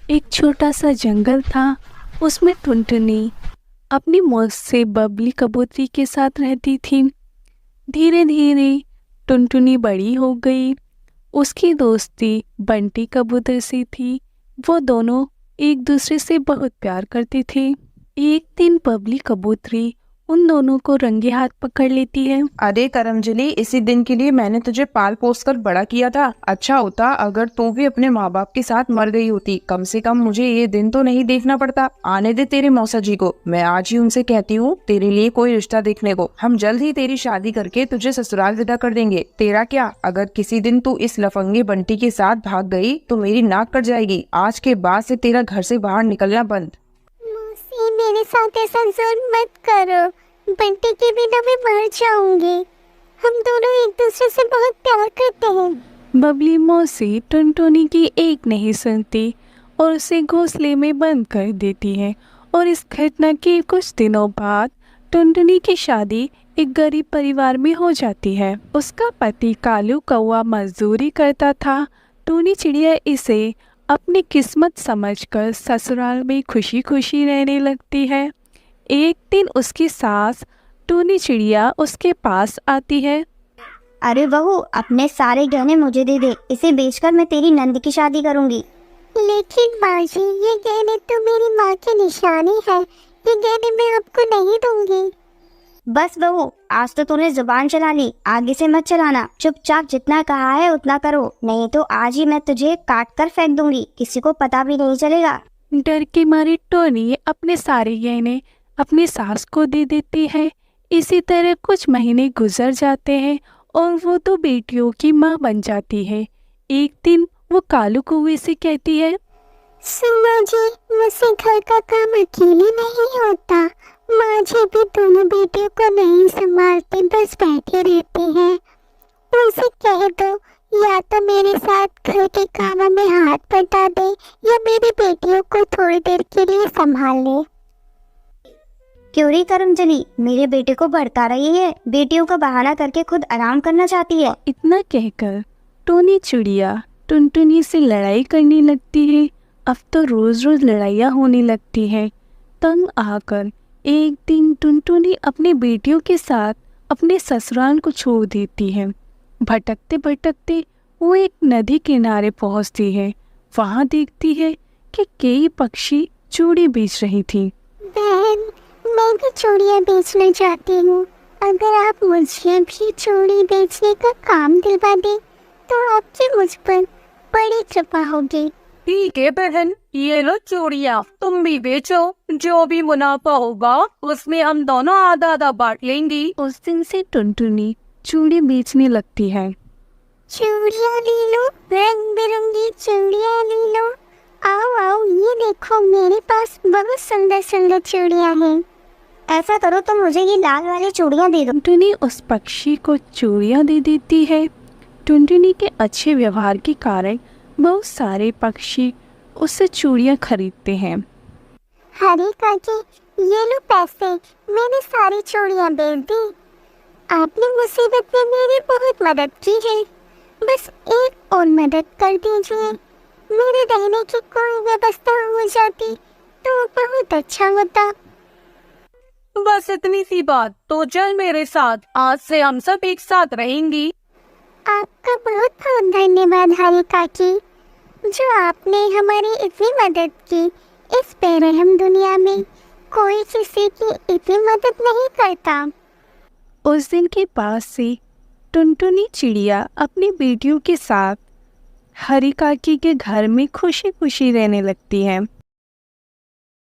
एक छोटा सा जंगल था। उसमें टुनटुनी अपनी मौज से बबली कबूतरी के साथ रहती थी। धीरे धीरे टुनटुनी बड़ी हो गई। उसकी दोस्ती बंटी कबूतर से थी। वो दोनों एक दूसरे से बहुत प्यार करते थे। एक दिन बबली कबूतरी उन दोनों को रंगे हाथ पकड़ लेती है। अरे करमजली, इसी दिन के लिए मैंने तुझे पाल पोस कर बड़ा किया था। अच्छा होता अगर तू भी अपने माँ बाप के साथ मर गई होती। कम से कम मुझे ये दिन तो नहीं देखना पड़ता। आने दे तेरे मौसा जी को, मैं आज ही उनसे कहती हूँ तेरे लिए कोई रिश्ता देखने को। हम जल्द ही तेरी शादी करके तुझे ससुराल विदा कर देंगे। तेरा क्या, अगर किसी दिन तू इस लफंगे बंटी के साथ भाग गई तो मेरी नाक कट जाएगी। आज के बाद से तेरा घर से बाहर निकलना बंद। मौसी, मेरे साथ ऐसा जोर मत करो। बंटी के बिना मैं मर जाऊंगी। हम दोनों एक दूसरे से बहुत प्यार करते हैं। बबली मौसी टुनटुनी की एक नहीं सुनती और उसे घोंसले में बंद कर देती है। और इस घटना के कुछ दिनों बाद टुनटुनी की शादी एक गरीब परिवार में हो जाती है। उसका पति कालू कौवा मजदूरी करता था। टूनी चिड़िया इसे अपनी किस्मत समझकर ससुराल में खुशी खुशी रहने लगती है। एक दिन उसकी सास टूनी चिड़िया उसके पास आती है। अरे बहू, अपने सारे गहने मुझे दे दे। इसे बेचकर मैं तेरी नंद की शादी करूंगी। लेकिन बाजी, ये गहने तो मेरी माँ की निशानी है। ये गहने मैं आपको नहीं दूंगी। बस बहू, आज तो तूने जुबान चला ली, आगे से मत चलाना। चुपचाप जितना कहा है उतना करो, नहीं तो आज ही मैं तुझे काट कर फेंक दूंगी। किसी को पता भी नहीं चलेगा। डर के मारे टोनी अपने सारे गहने अपनी सास को दे देती है। इसी तरह कुछ महीने गुजर जाते हैं और वो दो बेटियों की माँ बन जाती है। एक दिन वो कालू कौवे से कहती है, सुनो जी, मुझसे घर का काम अकेले नहीं होता। माँ जी भी दोनों बेटियों को नहीं संभालते, बस बैठे रहते हैं। उनसे कह दो या तो मेरे साथ घर के कामों में हाथ बटा दे या मेरी बेटियों को थोड़ी देर के लिए संभाल ले। क्यों रे करमजली, मेरे बेटे को भड़का रही है। बेटियों का बहाना करके खुद आराम करना चाहती है। इतना कहकर टोनी चिड़िया टुनटुनी से लड़ाई करने लगती है। अब तो रोज रोज लड़ाइयाँ होने लगती हैं। तंग आकर एक दिन टुनटुनी अपनी बेटियों के साथ अपने ससुराल को छोड़ देती है। भटकते भटकते वो एक नदी किनारे पहुंचती है। वहां देखती है कि कई पक्षी चूड़ी बेच रही थी। बहन, मैं भी चूड़ियाँ बेचना चाहती हूँ। अगर आप मुझे भी चूड़ी बेचने का काम दिलवा दें तो आपकी मुझ पर बड़ी कृपा होगी। ठीक है बहन, ये लो चूड़ियाँ, तुम भी बेचो। जो भी मुनाफा होगा उसमें हम दोनों आधा आधा बांट लेंगी। उस दिन से टुनटुनी चूड़ी बेचने लगती है। चूड़ियाँ ले लो, रंग बिरंगी चूड़ियाँ ले लो। आओ आओ, ये देखो मेरे पास बहुत सुंदर सुंदर चूड़ियाँ हैं। ऐसा करो तो मुझे ये लाल वाली चूड़ियाँ दे दो। टुनटुनी उस पक्षी को चूड़ियाँ दे देती है। टुनटुनी के अच्छे व्यवहार के कारण बहुत सारे पक्षी उससे चूड़ियाँ खरीदते हैं। हरे काकी, ये लो पैसे, मैंने सारी चूड़ियाँ बेच दी। आपने मुसीबत में मेरी बहुत मदद की है। बस एक और मदद कर दीजिए। मेरे रहने की कोई व्यवस्था हो जाती तो बहुत अच्छा होता। बस इतनी सी बात, तो चल मेरे साथ, आज से हम सब एक साथ रहेंगी। आपका बहुत बहुत धन्यवाद हरे काकी, जो आपने हमारी इतनी मदद की। इस बेरहम दुनिया में कोई किसी की इतनी मदद नहीं करता। उस दिन के बाद से टुनटुनी चिड़िया अपनी बेटियों के साथ हरी काकी के घर में खुशी खुशी रहने लगती है।